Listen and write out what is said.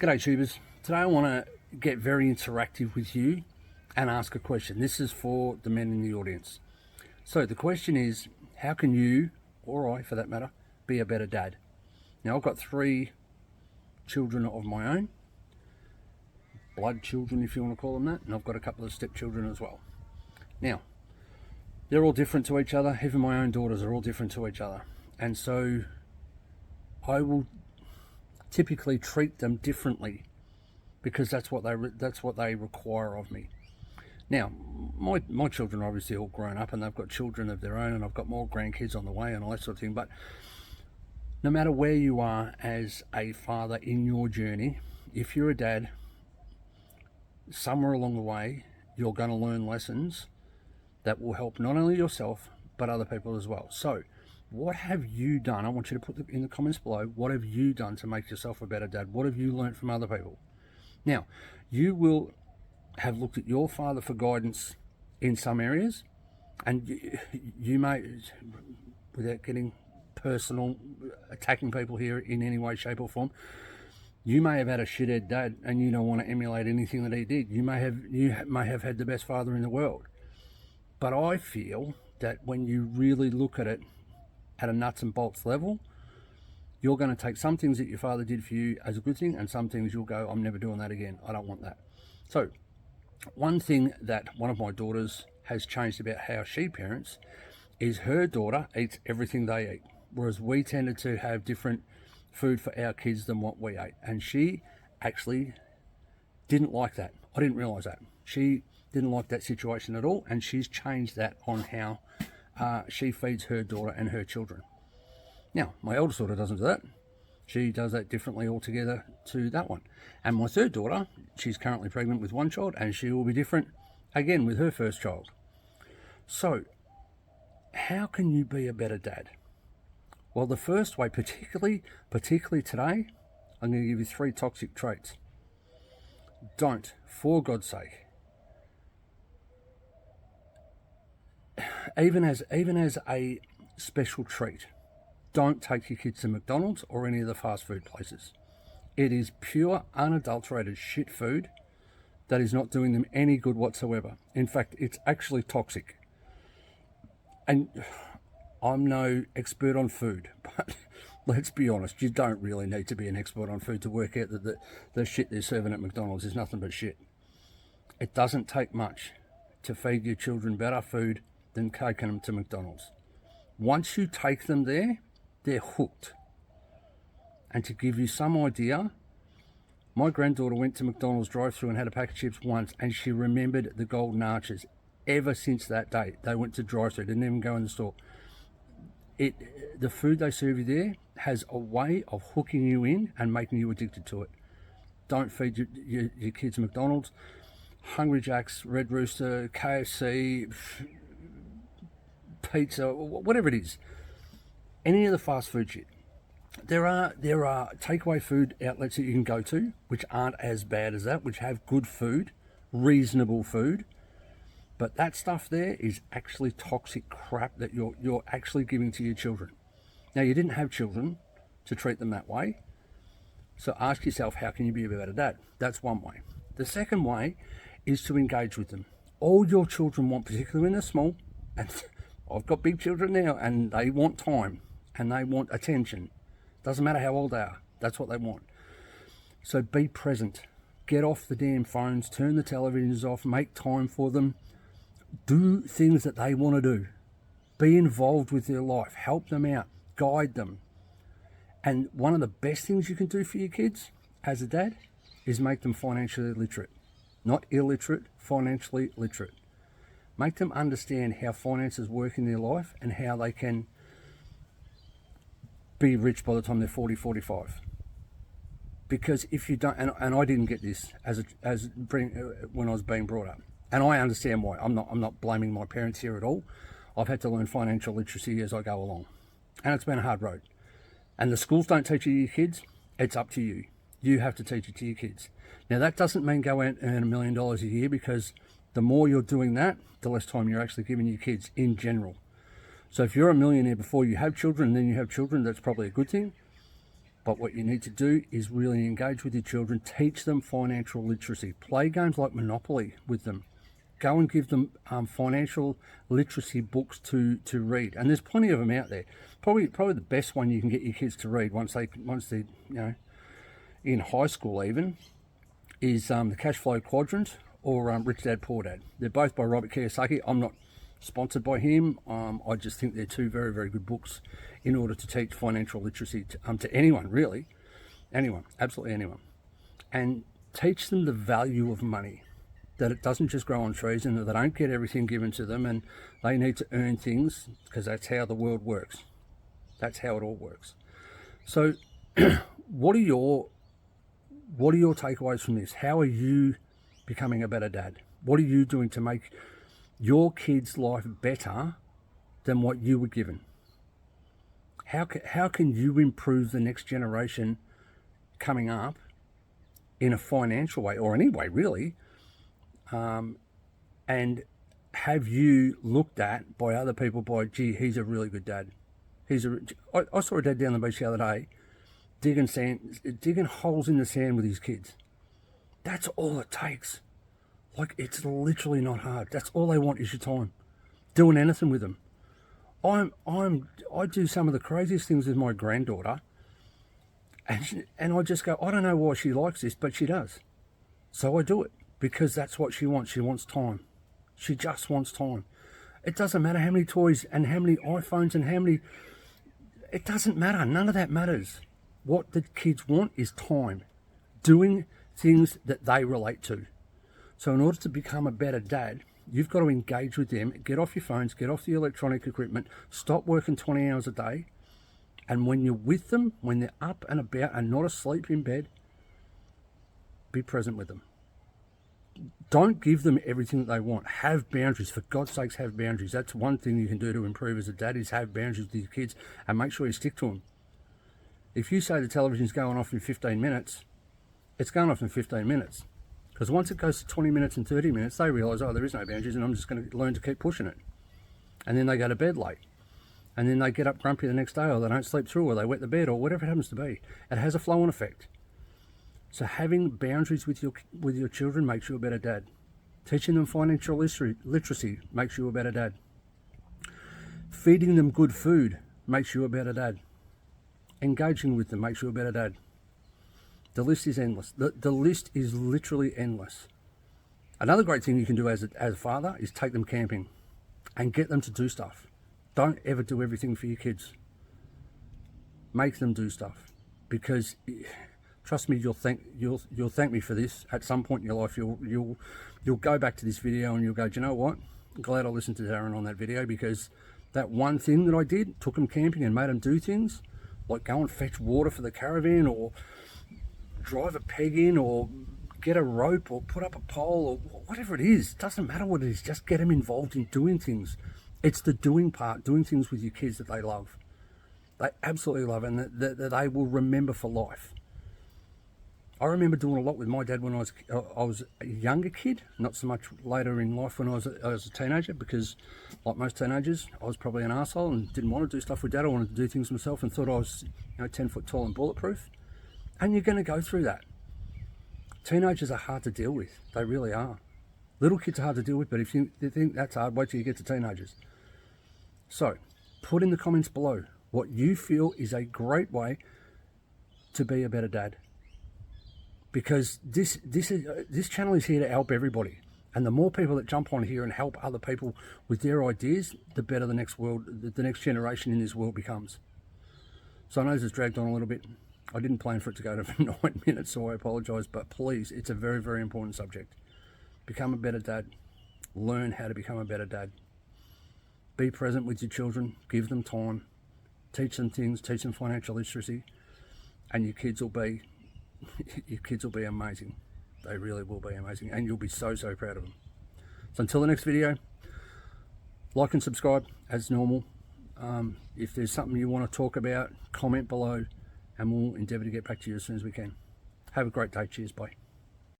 G'day tubers. Today I want to get very interactive with you and ask a question. This is for the men in the audience. So the question is, how can you, or I for that matter, be a better dad? Now I've got 3 children of my own, blood children if you want to call them that, and I've got a couple of stepchildren as well. Now, they're all different to each other. Even my own daughters are all different to each other. And so I will typically treat them differently because that's what they require of me. Now, my children are obviously all grown up and they've got children of their own, and I've got more grandkids on the way and all that sort of thing. But no matter where you are as a father in your journey, if you're a dad, somewhere along the way, you're going to learn lessons that will help not only yourself, but other people as well. So what have you done? I want you to put in the comments below, what have you done to make yourself a better dad? What have you learned from other people? Now, you will have looked at your father for guidance in some areas, and you may, without getting personal, attacking people here in any way, shape or form, you may have had a shithead dad and you don't want to emulate anything that he did. You may have had the best father in the world. But I feel that when you really look at it at a nuts and bolts level, you're going to take some things that your father did for you as a good thing, and some things you'll go, I'm never doing that again. I don't want that. So one thing that one of my daughters has changed about how she parents is her daughter eats everything they eat, whereas we tended to have different food for our kids than what we ate. And she actually didn't like that. I didn't realize that. She didn't like that situation at all, and she's changed that on how she feeds her daughter and her children. Now, my eldest daughter doesn't do that. She does that differently altogether to that one. And my third daughter, she's currently pregnant with 1 child, and she will be different again with her first child. So, how can you be a better dad? Well, the first way, particularly today, I'm going to give you 3 toxic traits. Don't, for God's sake, even as a special treat, don't take your kids to McDonald's or any of the fast food places. It is pure, unadulterated shit food that is not doing them any good whatsoever. In fact, it's actually toxic. And I'm no expert on food, but let's be honest, you don't really need to be an expert on food to work out that the shit they're serving at McDonald's is nothing but shit. It doesn't take much to feed your children better food than taking them to McDonald's. Once you take them there, they're hooked. And to give you some idea, my granddaughter went to McDonald's drive-thru and had a pack of chips once, and she remembered the Golden Arches ever since that day. They went to drive-thru, didn't even go in the store. The food they serve you there has a way of hooking you in and making you addicted to it. Don't feed your kids McDonald's, Hungry Jack's, Red Rooster, KFC, pizza, whatever it is. Any of the fast food shit. There are takeaway food outlets that you can go to which aren't as bad as that, which have good food, reasonable food. But that stuff there is actually toxic crap that you're actually giving to your children. Now, you didn't have children to treat them that way. So ask yourself, how can you be a better dad? That's one way. The second way is to engage with them. All your children want, particularly when they're small, and I've got big children now, and they want time and they want attention. Doesn't matter how old they are. That's what they want. So be present. Get off the damn phones. Turn the televisions off. Make time for them. Do things that they want to do. Be involved with their life. Help them out. Guide them. And one of the best things you can do for your kids as a dad is make them financially literate. Not illiterate, financially literate. Make them understand how finances work in their life and how they can be rich by the time they're 40, 45. Because if you don't, and I didn't get this when I was being brought up, and I understand why. I'm not blaming my parents here at all. I've had to learn financial literacy as I go along, and it's been a hard road. And the schools don't teach it to your kids. It's up to you. You have to teach it to your kids. Now, that doesn't mean go out and earn $1 million a year, because the more you're doing that, the less time you're actually giving your kids in general. So if you're a millionaire before you have children and then you have children, that's probably a good thing. But what you need to do is really engage with your children, teach them financial literacy, play games like Monopoly with them, go and give them financial literacy books to read, and there's plenty of them out there. Probably the best one you can get your kids to read once they're in high school even is the Cash Flow Quadrant or Rich Dad Poor Dad. They're both by Robert Kiyosaki. I'm not sponsored by him. I just think they're two very, very good books in order to teach financial literacy to anyone, really. Anyone, absolutely anyone. And teach them the value of money, that it doesn't just grow on trees and that they don't get everything given to them and they need to earn things, because that's how the world works. That's how it all works. So what are your takeaways from this? How are you becoming a better dad? What are you doing to make your kid's life better than what you were given? How can you improve the next generation coming up in a financial way, or any way really? And have you looked at by other people by, gee, he's a really good dad. I saw a dad down the beach the other day digging holes in the sand with his kids. That's all it takes. Like, it's literally not hard. That's all they want is your time. Doing anything with them. I do some of the craziest things with my granddaughter, and I just go, I don't know why she likes this, but she does. So I do it because that's what she wants. She wants time. She just wants time. It doesn't matter how many toys and how many iPhones and how many. It doesn't matter. None of that matters. What the kids want is time, doing things that they relate to. So in order to become a better dad, you've got to engage with them, get off your phones, get off the electronic equipment, stop working 20 hours a day. And when you're with them, when they're up and about and not asleep in bed, be present with them. Don't give them everything that they want. Have boundaries. For God's sakes, have boundaries. That's one thing you can do to improve as a dad, is have boundaries with your kids and make sure you stick to them. If you say the television's going off in 15 minutes, it's going off in 15 minutes. Because once it goes to 20 minutes and 30 minutes, they realise, oh, there is no boundaries and I'm just going to learn to keep pushing it. And then they go to bed late. And then they get up grumpy the next day, or they don't sleep through, or they wet the bed, or whatever it happens to be. It has a flow-on effect. So having boundaries with your children makes you a better dad. Teaching them financial literacy makes you a better dad. Feeding them good food makes you a better dad. Engaging with them makes you a better dad. The list is endless. The list is literally endless. Another great thing you can do as a father is take them camping and get them to do stuff. Don't ever do everything for your kids. Make them do stuff, because trust me, you'll thank me for this at some point in your life. You'll go back to this video and you'll go, do you know what? I'm glad I listened to Darren on that video, because that one thing that I did, took them camping and made them do things like go and fetch water for the caravan, or drive a peg in, or get a rope, or put up a pole, or whatever it is. Doesn't matter what it is, just get them involved in doing things. It's the doing part, doing things with your kids that they love. They absolutely love, and that they will remember for life. I remember doing a lot with my dad when I was a younger kid, not so much later in life when I was a teenager, because like most teenagers, I was probably an arsehole and didn't want to do stuff with dad. I wanted to do things myself and thought I was 10 foot tall and bulletproof. And you're going to go through that. Teenagers are hard to deal with. They really are. Little kids are hard to deal with, but if you think that's hard, wait till you get to teenagers. So, put in the comments below what you feel is a great way to be a better dad. Because this channel is here to help everybody. And the more people that jump on here and help other people with their ideas, the better the next generation in this world becomes. So I know this has dragged on a little bit. I didn't plan for it to go to 9 minutes, so I apologise. But please, it's a very, very important subject. Become a better dad. Learn how to become a better dad. Be present with your children. Give them time. Teach them things. Teach them financial literacy. And your kids will be amazing. They really will be amazing. And you'll be so, so proud of them. So until the next video, like and subscribe as normal. If there's something you want to talk about, comment below, and we'll endeavour to get back to you as soon as we can. Have a great day. Cheers. Bye.